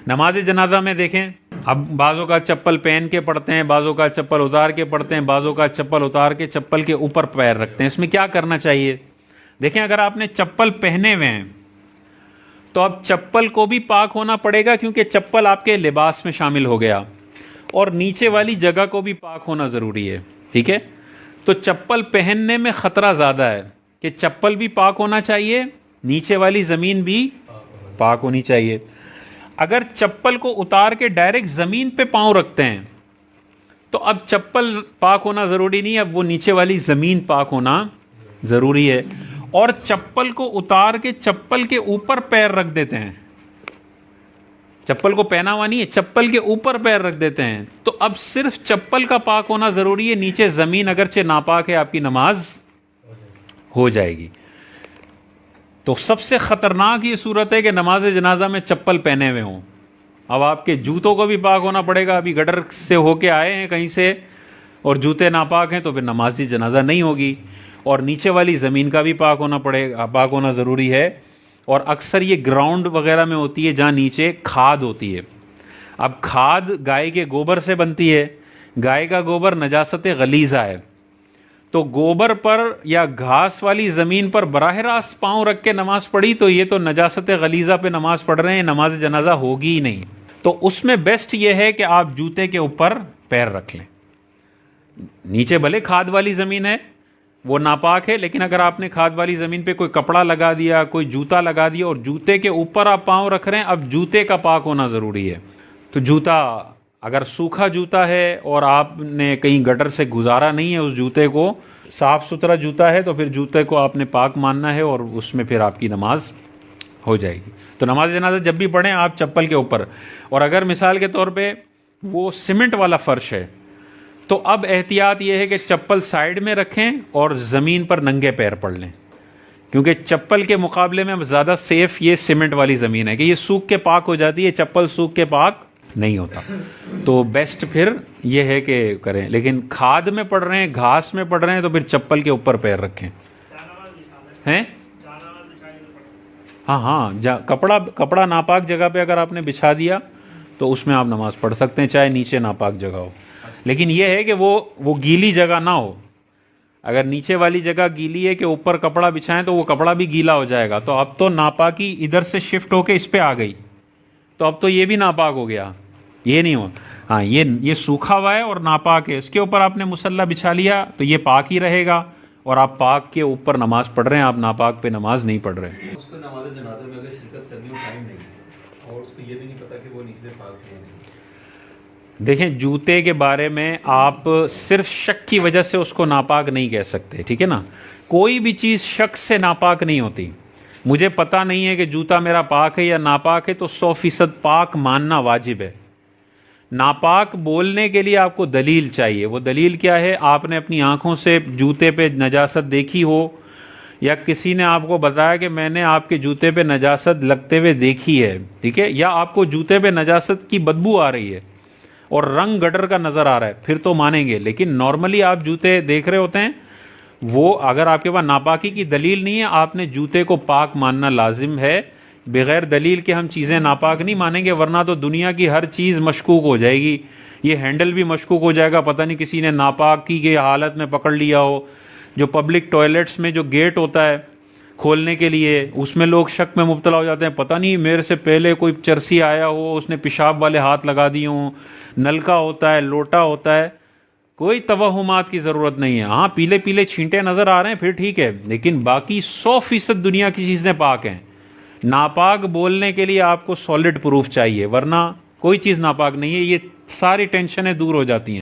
नमाज जनाजा में देखें, अब बाज़ों का चप्पल पहन के पढ़ते हैं, बाज़ों का चप्पल उतार के पढ़ते हैं, बाज़ों का चप्पल उतार के चप्पल के ऊपर पैर रखते हैं। इसमें क्या करना चाहिए? देखें, अगर आपने चप्पल पहने हुए हैं तो अब चप्पल को भी पाक होना पड़ेगा, क्योंकि चप्पल आपके लिबास में शामिल हो गया, और नीचे वाली जगह को भी पाक होना ज़रूरी है। ठीक है, तो चप्पल पहनने में ख़तरा ज़्यादा है कि चप्पल भी पाक होना चाहिए, नीचे वाली ज़मीन भी पाक होनी चाहिए। अगर चप्पल को उतार के डायरेक्ट ज़मीन पे पाँव रखते हैं तो अब चप्पल पाक होना ज़रूरी नहीं है, अब वो नीचे वाली ज़मीन पाक होना ज़रूरी है। और चप्पल को उतार के चप्पल के ऊपर पैर रख देते हैं, चप्पल को पहना हुआ नहीं है, चप्पल के ऊपर पैर रख देते हैं, तो अब सिर्फ चप्पल का पाक होना ज़रूरी है, नीचे ज़मीन अगरचे नापाक है, आपकी नमाज हो जाएगी। तो सबसे ख़तरनाक ये सूरत है कि नमाज जनाजा में चप्पल पहने हुए हों। अब आपके जूतों को भी पाक होना पड़ेगा। अभी गटर से होके आए हैं कहीं से और जूते नापाक हैं तो फिर नमाज जनाजा नहीं होगी। और नीचे वाली ज़मीन का भी पाक होना पड़ेगा, पाक होना ज़रूरी है। और अक्सर ये ग्राउंड वगैरह में होती है जहाँ नीचे खाद होती है। अब खाद गाय के गोबर से बनती है, गाय का गोबर नजासत गलीज़ा है, तो गोबर पर या घास वाली ज़मीन पर बराह रास्त पाँव रख के नमाज पढ़ी तो ये तो नजासत गलीज़ा पे नमाज पढ़ रहे हैं, नमाज जनाजा होगी ही नहीं। तो उसमें बेस्ट ये है कि आप जूते के ऊपर पैर रख लें। नीचे भले खाद वाली ज़मीन है, वो नापाक है, लेकिन अगर आपने खाद वाली ज़मीन पे कोई कपड़ा लगा दिया, कोई जूता लगा दिया और जूते के ऊपर आप पाँव रख रहे हैं, अब जूते का पाक होना ज़रूरी है। तो जूता अगर सूखा जूता है और आपने कहीं गटर से गुजारा नहीं है उस जूते को, साफ़ सुथरा जूता है, तो फिर जूते को आपने पाक मानना है और उसमें फिर आपकी नमाज हो जाएगी। तो नमाज जनाजा जब भी पढ़ें आप चप्पल के ऊपर। और अगर मिसाल के तौर पे वो सीमेंट वाला फ़र्श है तो अब एहतियात ये है कि चप्पल साइड में रखें और ज़मीन पर नंगे पैर पढ़ लें, क्योंकि चप्पल के मुकाबले में अब ज़्यादा सेफ़ ये सीमेंट वाली ज़मीन है कि ये सूख के पाक हो जाती है, चप्पल सूख के पाक नहीं होता। तो बेस्ट फिर ये है कि करें। लेकिन खाद में पढ़ रहे हैं, घास में पढ़ रहे हैं, तो फिर चप्पल के ऊपर पैर रखें। हैं? हाँ, कपड़ा नापाक जगह पे अगर आपने बिछा दिया तो उसमें आप नमाज पढ़ सकते हैं, चाहे नीचे नापाक जगह हो। लेकिन यह है कि वो गीली जगह ना हो। अगर नीचे वाली जगह गीली है कि ऊपर कपड़ा बिछाएं तो वो कपड़ा भी गीला हो जाएगा। तो अब तो नापाकी इधर से शिफ्ट होके इस पे आ गई, तो अब तो ये भी नापाक हो गया, ये नहीं हो। हाँ, ये सूखा हुआ है और नापाक है, इसके ऊपर आपने मुसल्ला बिछा लिया तो ये पाक ही रहेगा और आप पाक के ऊपर नमाज पढ़ रहे हैं, आप नापाक पे नमाज नहीं पढ़ रहे हैं। उसको नमाज जनाजा में अगर शिरकत करनी हो, टाइम नहीं है और उसको ये भी नहीं पता कि वो नीचे से पाक है या नहीं। देखें, जूते के बारे में आप सिर्फ शक की वजह से उसको नापाक नहीं कह सकते, ठीक है ना। कोई भी चीज़ शक से नापाक नहीं होती। मुझे पता नहीं है कि जूता मेरा पाक है या नापाक है, तो 100% पाक मानना वाजिब है। नापाक बोलने के लिए आपको दलील चाहिए। वो दलील क्या है? आपने अपनी आंखों से जूते पे नजासत देखी हो, या किसी ने आपको बताया कि मैंने आपके जूते पे नजासत लगते हुए देखी है, ठीक है, या आपको जूते पे नजासत की बदबू आ रही है और रंग गटर का नज़र आ रहा है, फिर तो मानेंगे। लेकिन नॉर्मली आप जूते देख रहे होते हैं, वो अगर आपके पास नापाकी की दलील नहीं है, आपने जूते को पाक मानना लाजिम है। बग़ैर दलील के हम चीज़ें नापाक नहीं मानेंगे, वरना तो दुनिया की हर चीज़ मशकूक हो जाएगी। ये हैंडल भी मशकूक हो जाएगा, पता नहीं किसी ने नापाकी की हालत में पकड़ लिया हो। जो पब्लिक टॉयलेट्स में जो गेट होता है खोलने के लिए, उसमें लोग शक में मुब्तला हो जाते हैं, पता नहीं मेरे से पहले कोई चरसी आया हो, उसने पेशाब वाले हाथ लगा दिए हों। नलका होता है, लोटा होता है, कोई तवहुमात की ज़रूरत नहीं है। हाँ, पीले पीले छींटे नज़र आ रहे हैं फिर ठीक है, लेकिन बाकी 100% दुनिया की चीज़ें पाक हैं। नापाक बोलने के लिए आपको सॉलिड प्रूफ चाहिए, वरना कोई चीज़ नापाक नहीं है। ये सारी टेंशनें दूर हो जाती हैं।